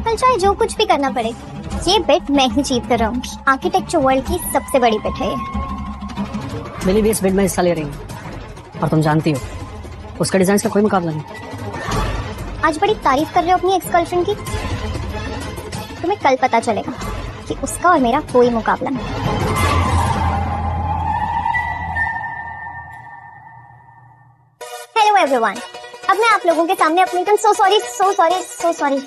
कल चाहे जो कुछ भी करना पड़े, ये बेट मैं ही जीत कर रहूंगी। आर्किटेक्चर वर्ल्ड की सबसे बड़ी बेट है ये। मिली भी इस बेट में हिस्सा ले रही है और तुम जानती हो उसका डिजाइन का कोई मुकाबला नहीं। आज बड़ी तारीफ कर रहे हो अपनी एक्स गर्लफ्रेंड की। तुम्हें कल पता चलेगा कि उसका और मेरा कोई मुकाबला नहीं। हेलो एवरीवन, अब मैं आप लोगों के सामने अपनी सो सॉरी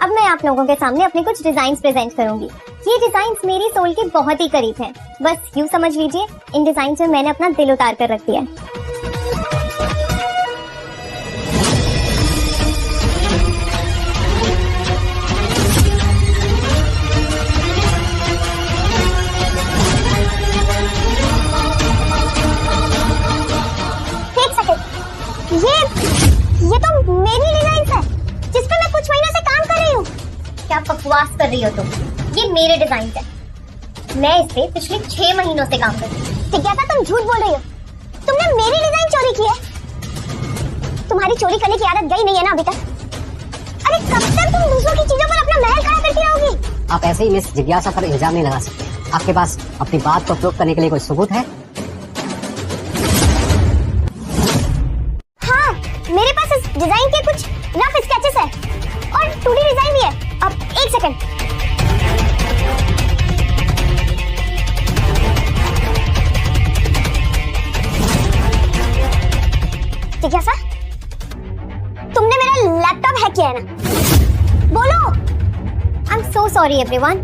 अब मैं आप लोगों के सामने अपने कुछ डिजाइन्स प्रेजेंट करूंगी। ये डिजाइन्स मेरी सोल के बहुत ही करीब हैं। बस यूं समझ लीजिए, इन डिजाइन्स में मैंने अपना दिल उतार कर रख दिया है। ये तो मेरी डिजाइन्स है जिस पे मैं कुछ महीनों से काम कर रही हूँ। क्या बकवास कर रही हो तुम? ये मेरे डिजाइन है। मैं इस पे पिछले 6 महीनों से काम कर रही हूँ। जिज्ञासा, तुम झूठ बोल रही हो। तुमने मेरी डिजाइन चोरी की है। तुम्हारी चोरी करने की आदत गई नहीं है ना अभी तक? अरे कब तक तुम दूसरों की चीजों पर अपना महल खड़ा करती रहोगी? आप ऐसे ही मिस जिज्ञासा पर इल्जाम नहीं लगा सकते। आपके पास अपनी बात को प्रूव करने के लिए कोई सबूत है? मेरे पास इस डिजाइन के कुछ रफ स्केचेस है और 2D डिजाइन भी है। अब एक सेकंड, जिज्ञासा, तुमने मेरा लैपटॉप हैक किया है ना? बोलो। I am so sorry everyone.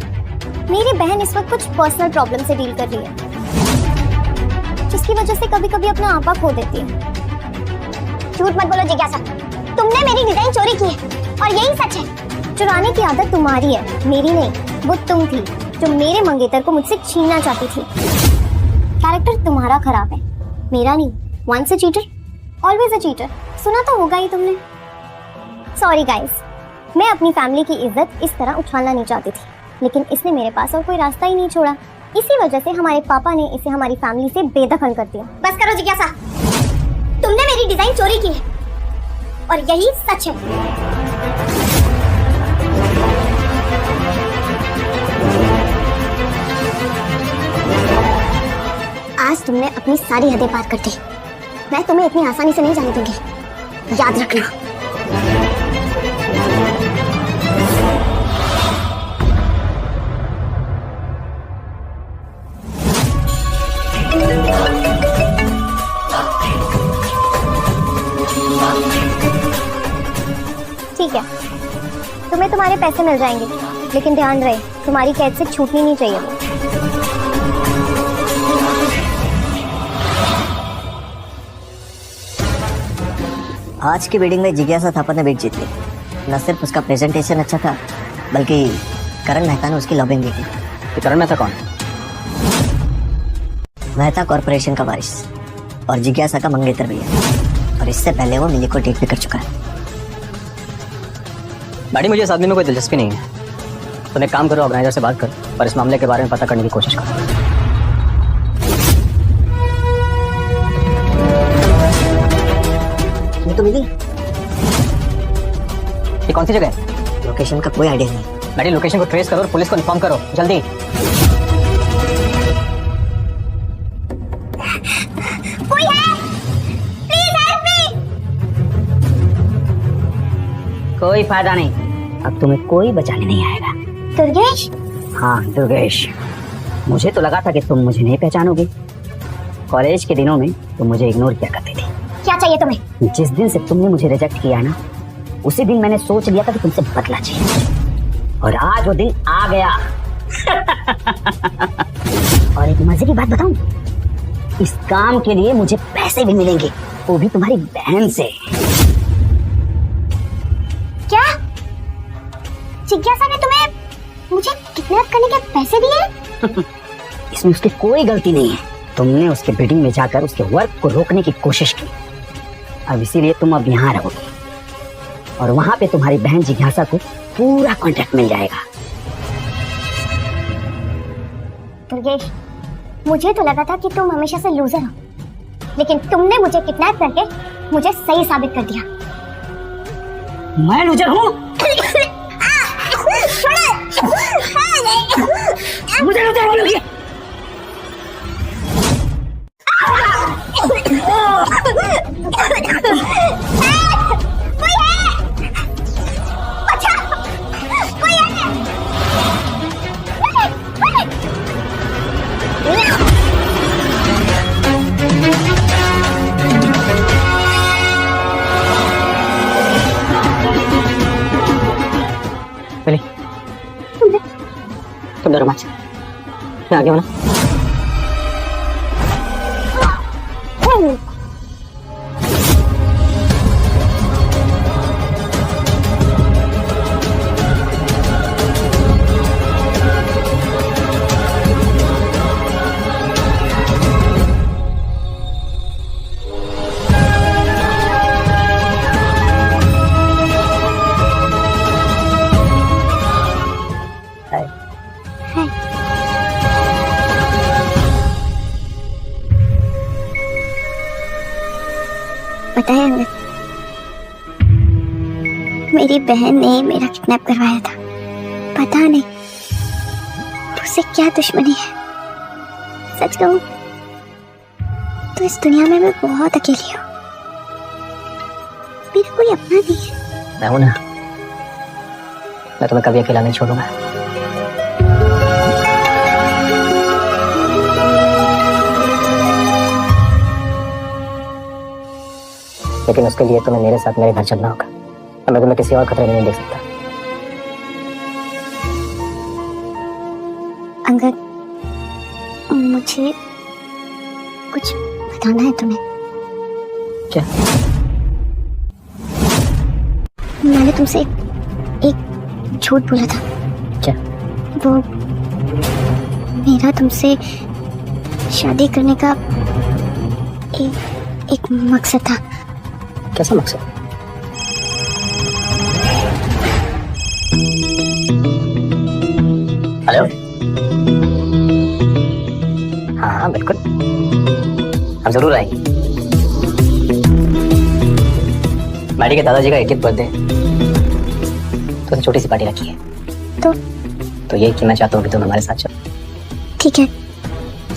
मेरी बहन इस वक्त कुछ पर्सनल प्रॉब्लम से डील कर रही है, जिसकी वजह से कभी कभी अपना आपा खो देती है। झूठ मत बोलो जिज्ञासा, तुमने मेरी डिजाइन चोरी की है और यही सच है। चुराने की आदत तुम्हारी है, मेरी नहीं। वो तुम थी जो मेरे मंगेतर को मुझसे छीनना चाहती थी। कैरेक्टर तुम्हारा खराब है, मेरा नहीं। Once a cheater always a cheater, सुना तो होगा ही तुमने। सॉरी गाइस, मैं अपनी फैमिली की इज्जत इस तरह उछालना नहीं चाहती थी, लेकिन इसने मेरे पास और कोई रास्ता ही नहीं छोड़ा। इसी वजह से हमारे पापा ने इसे हमारी फैमिली से बेदखल कर दिया। बस करो जिज्ञासा, तुमने मेरी डिजाइन चोरी की है और यही सच है। आज तुमने अपनी सारी हदें पार कर दी। मैं तुम्हें इतनी आसानी से नहीं जाने दूंगी, याद रखना। ठीक है, तुम्हें तुम्हारे पैसे मिल जाएंगे, लेकिन ध्यान रहे तुम्हारी कैद से छूटनी नहीं चाहिए। आज की मीटिंग में जिज्ञासा थापा ने बेट जीत ली। न सिर्फ उसका प्रेजेंटेशन अच्छा था, बल्कि करण मेहता ने उसकी लॉबिंग भी की। करण मेहता कौन? मेहता कॉर्पोरेशन का वारिस और जिज्ञासा का मंगेतर भी है, और इससे पहले वो मिली को डेट भी कर चुका है। मैडम, मुझे इस आदमी में कोई दिलचस्पी नहीं है। तो एक काम करो, ऑर्गेनाइजर से बात कर और इस मामले के बारे में पता करने की कोशिश करो। ये तो मिली। ये कौन सी जगह है? लोकेशन का कोई आइडिया नहीं। मैडम, लोकेशन को ट्रेस करो और पुलिस को इन्फॉर्म करो, जल्दी। कोई है? Please help me. कोई फायदा नहीं, अब तुम्हें कोई बचाने नहीं आएगा। दुर्गेश? हाँ दुर्गेश। मुझे तो लगा था कि तुम मुझे नहीं पहचानोगी। कॉलेज के दिनों में तुम मुझे इग्नोर किया करती थी। क्या चाहिए तुम्हें? जिस दिन से तुमने मुझे रिजेक्ट किया ना, उसी दिन मैंने सोच लिया था कि तुमसे बदला चाहिए, और आज वो दिन आ गया। और एक मजे की बात बताऊं, इस काम के लिए मुझे पैसे भी मिलेंगे, वो भी तुम्हारी बहन से। क्या? जिज्ञासा ने तुम्हें मुझे किडनैप करने के पैसे दिए? इसमें उसकी कोई गलती नहीं है। तुमने उसके बिल्डिंग में जाकर उसके वर्क को रोकने की कोशिश की, अब इसीलिए तुम अब यहाँ रहोगे, और वहां पे तुम्हारी बहन जिज्ञासा को पूरा कॉन्ट्रैक्ट मिल जाएगा। दुर्गेश, मुझे तो लगा था कि तुम हमेशा से लूजर हो, लेकिन तुमने मुझे किडनैप करके मुझे सही साबित कर दिया। मैं लूजर हूँ? मुझे लूजर बोलोगी? मिली, तुम डरो मत, मैं आगे हूं ना। पता है अंगद, मेरी बहन ने मेरा किडनैप करवाया था। पता नहीं तुझसे क्या दुश्मनी है। सच कहूं तो इस दुनिया में मैं बहुत अकेली हूँ। मेरा कोई अपना नहीं है। मैं हूं ना, मैं तुम्हें कभी अकेला नहीं छोड़ूंगा। लेकिन उसके लिए तुम्हें मेरे साथ मेरे घर चलना होगा, और मैं तुम्हें किसी और खतरे में नहीं देख सकता। अंगद, मुझे कुछ बताना है तुम्हें। क्या? मैंने तुमसे एक झूठ बोला था। क्या? वो मेरा तुमसे शादी करने का एक मकसद था। कैसा मकसद? हेलो? हाँ बिल्कुल, हम जरूर आएंगे। मैडी के दादाजी का 21 बर्थडे, तो छोटी सी पार्टी रखी है। तो ये कि मैं चाहता हूँ कि तुम हमारे साथ चलो। ठीक है,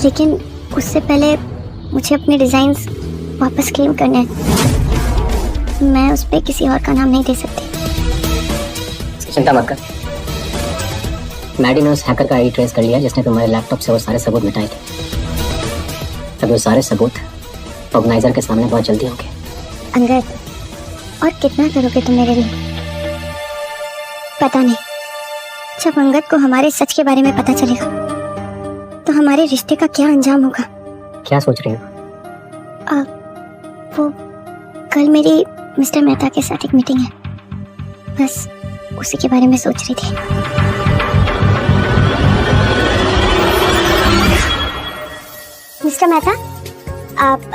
लेकिन उससे पहले मुझे अपने डिजाइन्स वापस क्लेम करने हैं। मैं उस पे किसी और का नाम नहीं दे सकती। चिंता मत कर, मैडी ने उस हैकर का आईडी ट्रेस कर लिया जिसने तुम्हारे लैपटॉप से वो सारे सबूत मिटाए थे। अब वो सारे सबूत ऑर्गेनाइजर के सामने बहुत जल्दी होंगे। अंगद, और कितना करोगे तुम मेरे लिए? पता नहीं, जब अंगद को हमारे सच के बारे में पता चलेगा तो हमारे रिश्ते का क्या अंजाम होगा। क्या सोच रही हो? वो कल मेरी मिस्टर मेहता के साथ एक मीटिंग है, बस उसी के बारे में सोच रही थी। Mister Mehta,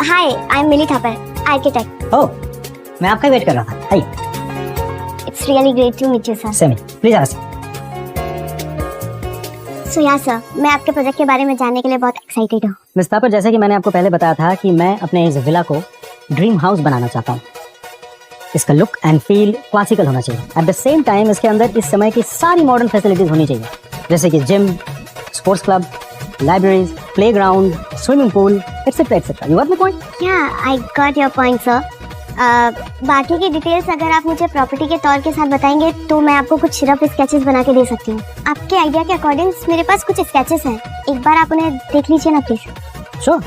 hi, I am Mili Thapar, architect. Oh, मैं आपका वेट कर रहा था। Hi, it's really great to meet you sir. Same, please ask. So yeah sir, मैं आपके प्रोजेक्ट के बारे में जानने के लिए बहुत एक्साइटेड हूँ। मिस थापर, जैसे कि मैंने आपको पहले बताया था कि मैं अपने इस विला को ड्रीम हाउस बनाना चाहता हूँ। इसका लुक एंड फील क्लासिकल होना चाहिए। एट द सेम टाइम इसके अंदर इस समय की सारी मॉडर्न फैसिलिटीज होनी चाहिए, जैसे कि gym, sports club, libraries, playground, swimming pool, etcetera etcetera. You got my point? Yeah, I got your point sir. बाकी की डिटेल्स अगर आप मुझे प्रॉपर्टी के तौर के साथ बताएंगे तो मैं आपको कुछ रफ स्केचेस बना के दे सकती हूँ। आपके आइडिया के अकॉर्डिंग मेरे पास कुछ स्केचेस हैं, एक बार आप उन्हें देख लीजिए ना प्लीज। श्योर।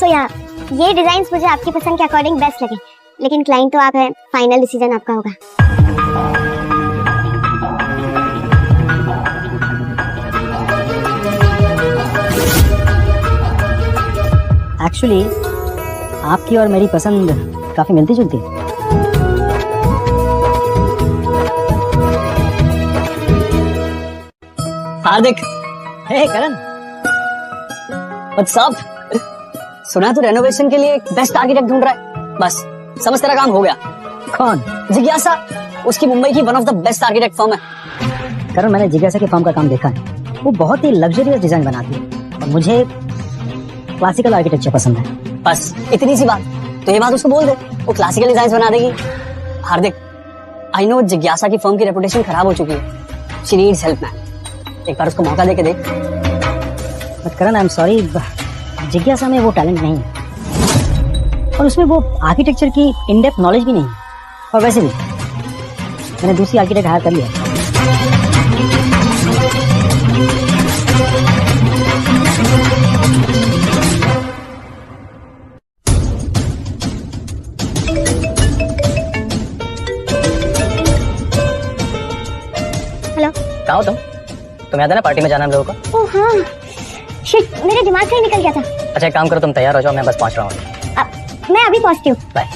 सो या, ये डिजाइन्स मुझे आपकी पसंद के अकॉर्डिंग बेस्ट लगे, लेकिन क्लाइंट तो आप हैं, फाइनल डिसीजन आपका होगा। एक्चुअली आपकी और मेरी पसंद काफी मिलती जुलती है। हार्दिक, हे करण, व्हाट्स अप? सुना तो रेनोवेशन के लिए एक बेस्ट आर्किटेक्ट ढूंढ रहा है। बस समझ तेरा काम हो गया। कौन? जिज्ञासा। उसकी मुंबई की one of the best architect firm है। करण, मैंने जिज्ञासा के फर्म का काम देखा है। वो बहुत ही लग्जरियस डिजाइन बनाती है और मुझे क्लासिकल आर्किटेक्चर पसंद है। बस इतनी सी बात, तो ये बात उसको बोल दे, वो क्लासिकल डिजाइन बना देगी। हार्दिक, आई नो जिज्ञासा की फर्म की रेपुटेशन खराब हो चुकी है। She needs help man. एक बार उसको मौका देके देख। But Karan I am sorry, जिज्ञासा में वो टैलेंट नहीं है और उसमें वो आर्किटेक्चर की इन डेप्थ नॉलेज भी नहीं है। और वैसे भी मैंने दूसरी आर्किटेक्ट हायर कर लिया। हेलो। कहाँ हो तुम याद है ना पार्टी में जाना हम लोगों को? ओह हाँ, शिट, मेरे दिमाग से ही निकल गया था। अच्छा एक काम करो, तुम तैयार हो जाओ, मैं बस पहुंच रहा हूँ। मैं अभी पहुंचती हूँ। बाय।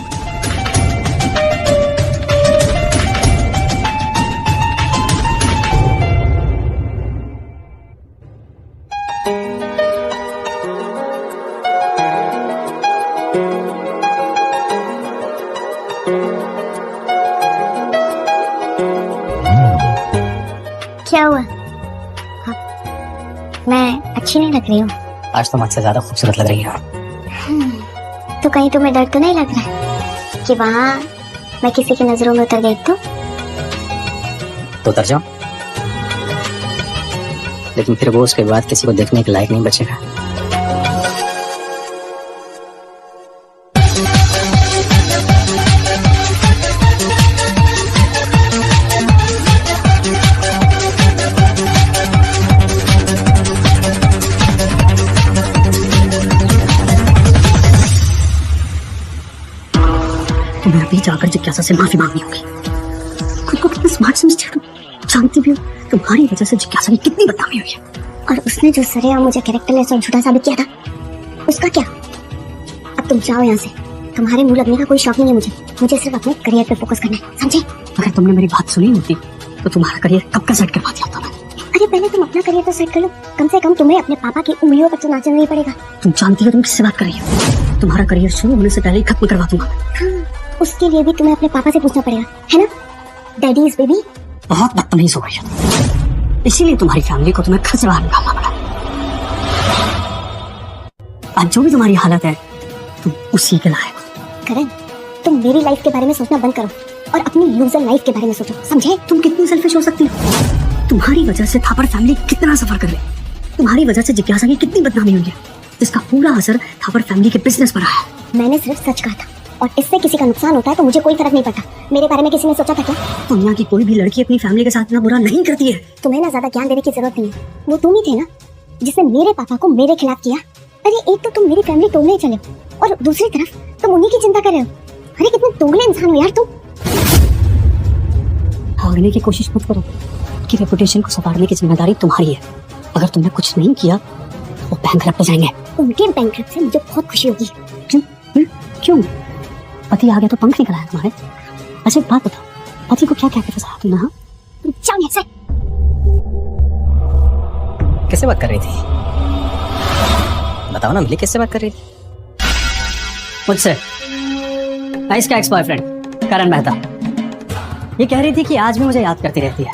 क्या हुआ? हाँ, मैं अच्छी नहीं लग रही हूँ? आज तो मुझसे ज्यादा खूबसूरत लग रही है। तो कहीं तुम्हें डर तो नहीं लग रहा है कि वहाँ मैं किसी की नजरों में उतर गई तो उतर जाओ, लेकिन फिर वो उसके बाद किसी को देखने के लायक नहीं बचेगा। तुम्हें अभी जाकर जिज्ञासा से माफी मांगनी होगी। खुद को कितना स्मार्ट समझते हो तुम, जानती भी हो तुम्हारी वजह से जिज्ञासा की कितनी बदनामी हुई है। और उसने जो सरेआम मुझे कैरेक्टरलेस और झूठा साबित किया था, उसका क्या? अब तुम जाओ यहाँ से, तुम्हारे मुंह लगने का कोई शौक नहीं है मुझे सिर्फ अपने करियर पे फोकस करना है, समझे? अगर तुमने मेरी बात सुनी होती तो तुम्हारा करियर कब का सेट करवा दिया होता मैंने। अरे पहले तुम अपना करियर तो सेट कर लो, कम से कम तुम्हें अपने पापा की उंगलियों पर तो नाचना नहीं पड़ेगा। तुम जानती हो तुम किससे बात कर रही हो? तुम्हारा करियर शुरू होने से पहले ही खत्म करवा दूंगा। हाँ, उसके लिए भी तुम्हें अपने पापा से पूछना पड़ेगा, है ना? Daddy is baby. बहुत बदतमीज हो गई हो, इसीलिए तुम्हारी फैमिली को तुम्हें घर से बाहर निकालना पड़ा। आज जो भी तुम्हारी हालत है तुम उसी के लायक हो। करण, तुम मेरी लाइफ के बारे में सोचना बंद करो और अपनी लूजर लाइफ के बारे में सोचो, समझे? तुम कितनी सेल्फिश हो सकती हो? तुम्हारी वजह से थापर फैमिली कितना सफर कर रही, तुम्हारी वजह से जिज्ञासा की कितनी बदनामी हुई है, जिसका पूरा असर थापर फैमिली के बिजनेस पर आया है। मैंने सिर्फ सच कहा था और इससे किसी का नुकसान होता है तो मुझे कोई फर्क नहीं पड़ता। मेरे बारे में किसी ने सोचा था क्या? दुनिया की कोई भी लड़की अपनी फैमिली के साथ इतना बुरा नहीं करती है। तुम्हें ना ज्यादा ज्ञान देने की जरूरत नहीं है, वो तुम ही थे ना जिसने मेरे पापा को मेरे खिलाफ किया। अरे एक तो तुम मेरी फैमिली तोड़ने चले हो और दूसरी तरफ तुम उन्हीं की चिंता कर रहे हो। अरे कितने दोगले इंसान हो यार तुम। भागने की कोशिश मत करो, कि रेपुटेशन को संवारने की जिम्मेदारी तुम्हारी है। अगर तुमने कुछ नहीं किया वो बैंकरप्ट हो जाएंगे। उनके बैंकरप्ट से मुझे बहुत खुशी होगी। क्यों? पति आ गया तो पंख निकला है तुम्हारे। अच्छा एक बात बताओ, पति को क्या क्या फंसाया तुमने? हाँ, जाओ यहाँ से। किससे बात कर रही थी? बताओ ना मिली, किससे बात कर रही थी? मुझसे। इसका एक्स बॉयफ्रेंड करण मेहता। ये कह रही थी कि आज भी मुझे याद करती रहती है।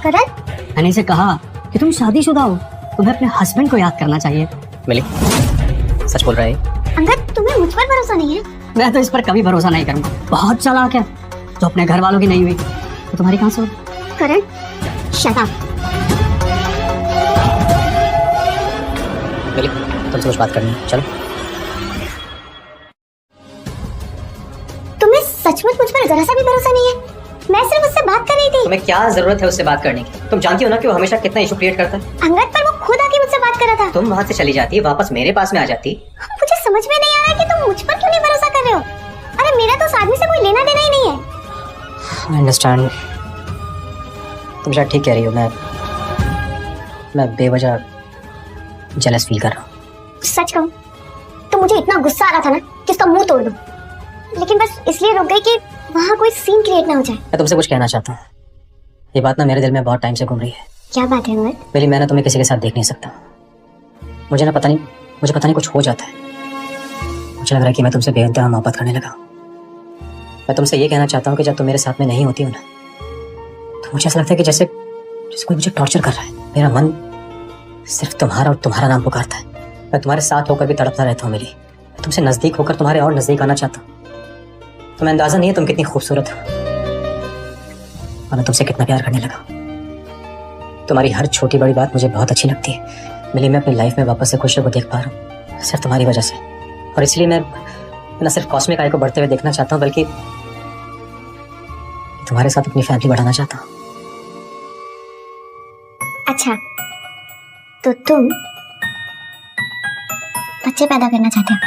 करण? मैंने इसे कहा कि तुम शादीशुदा हो, तुम्हें अपने हस्बैंड को याद करना चाहिए। मिली सच बोल रहा है? अंगद, तुम्हें मुझ पर भरोसा नहीं है? मैं तो इस पर कभी भरोसा नहीं करूंगा। बहुत चालाक है, जो अपने घर वालों की नहीं हुई तो तुम्हारी कहां से होगी? करण, शट अप। मिली तुमसे कुछ बात करनी है, चलो। तुम्हें सचमुच मुझ पर जरा सा भी भरोसा नहीं है? मैं सिर्फ उससे बात कर रही थी। तुम्हें क्या जरूरत है उससे बात करने की? तुम जानती हो ना कि वो हमेशा कितना इशू क्रिएट करता है। अंगद, पर वो खुद आके मुझसे बात कर रहा था। तुम वहां से चली जाती, वापस मेरे पास में आ जाती। मुझे समझ में नहीं आ रहा कि तुम मुझ पर क्यों नहीं भरोसा कर रहे हो। अरे मेरा तो उस आदमी से कोई लेना देना ही नहीं है। आई अंडरस्टैंड, तुम शायद ठीक कह रही हो। मैं बेवजह जेलस फील कर रहा हूँ। सच कहूँ तो मुझे इतना गुस्सा आ रहा था ना कि उसका मुंह तोड़ दूं, लेकिन बस इसलिए रुक गई कि वहाँ कोई सीन क्रिएट ना हो जाए। मैं तुमसे कुछ कहना चाहता हूँ। ये बात ना मेरे दिल में बहुत टाइम से घूम रही है। क्या बात है अंगद? पहले मैं ना तुम्हें किसी के साथ देख नहीं सकता। मुझे पता नहीं कुछ हो जाता है। मुझे लग रहा है कि मैं तुमसे बेइंतहा मोहब्बत करने लगा। मैं तुमसे ये कहना चाहता हूँ कि जब तुम मेरे साथ में नहीं होती हो ना, तो मुझे ऐसा लगता है कि जैसे कोई मुझे टॉर्चर कर रहा है। मेरा मन सिर्फ तुम्हारा और तुम्हारा नाम पुकारता है। मैं तुम्हारे साथ होकर भी तड़पता रहता हूँ। मैं तुमसे नजदीक होकर तुम्हारे और नजदीक आना चाहता हूँ। तुम्हें अंदाजा नहीं है तुम कितनी खूबसूरत हो। और मैं तुमसे कितना प्यार करने लगा। तुम्हारी हर छोटी बड़ी बात मुझे बहुत अच्छी लगती है। मिली, मैं अपनी लाइफ में वापस से खुशियों को देख पा रहा हूँ सिर्फ तुम्हारी वजह से। और इसलिए मैं न सिर्फ कॉस्मिक आई को बढ़ते हुए देखना चाहता हूँ, बल्कि तुम्हारे साथ अपनी फैमिली बढ़ाना चाहता हूँ। अच्छा, तो तुम बच्चे पैदा करना चाहते हो?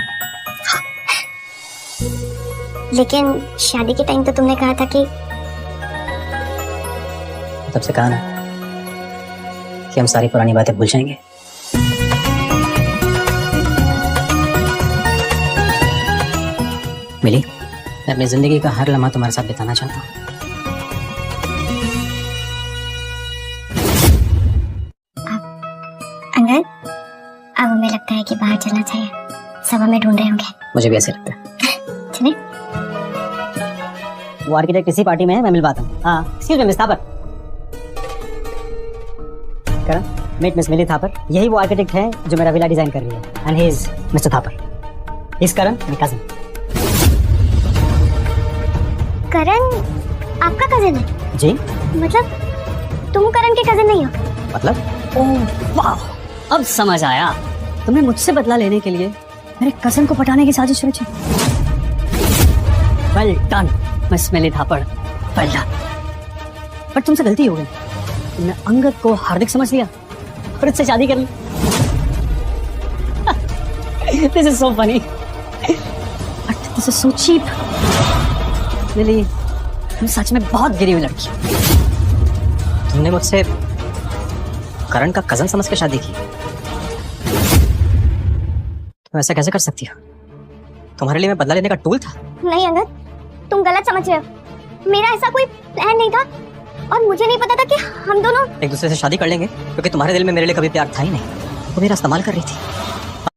लेकिन शादी के टाइम तो तुमने कहा था कि तब से कहा ना कि हम सारी पुरानी बातें भूल जाएंगे। मिली, मैं अपनी जिंदगी का हर लम्हा तुम्हारे साथ बिताना चाहता हूँ। अंगद, अब हमें लगता है कि बाहर चलना चाहिए। सब हमें ढूंढ रहे होंगे। मुझे भी ऐसे लगता है। चले? वो आर्किटेक्ट इसी पार्टी में है, मैं मिलवाता हूँ। हाँ, एक्सक्यूज मी मिस थापर। करण, मीट मिस मिली थापर। यही वो आर्किटेक्ट है जो मेरा विला डिजाइन कर रही है। And he is mister Thapar. He is Karan, my cousin. Karan आपका कजिन है? जी। मतलब तुम करण के कजिन नहीं हो? मतलब? ओह वाह, अब समझ आया। तुमने मुझसे बदला लेने के लिए मेरे कजिन को पटाने की साजिश रची। वेल डन मिस मिली थापर, वेल डन। पर तुमसे गलती हो गई। तुमने अंगद को हार्दिक समझ लिया और उससे शादी कर ली। This is so funny but this is so cheap. Lily, तुम सच में बहुत गिरी हुई लड़की हो। तुमने मुझसे करण का कजन समझ के शादी की। तुम ऐसा कैसे कर सकती हो? तुम्हारे लिए मैं बदला लेने का टूल था? नहीं अंगद, तुम गलत समझ रहे हो। मेरा ऐसा कोई प्लान नहीं था और मुझे नहीं पता था कि हम दोनों एक दूसरे से शादी कर लेंगे, क्योंकि तुम्हारे दिल में मेरे लिए कभी प्यार था ही नहीं। तो मेरा इस्तेमाल कर रही थी।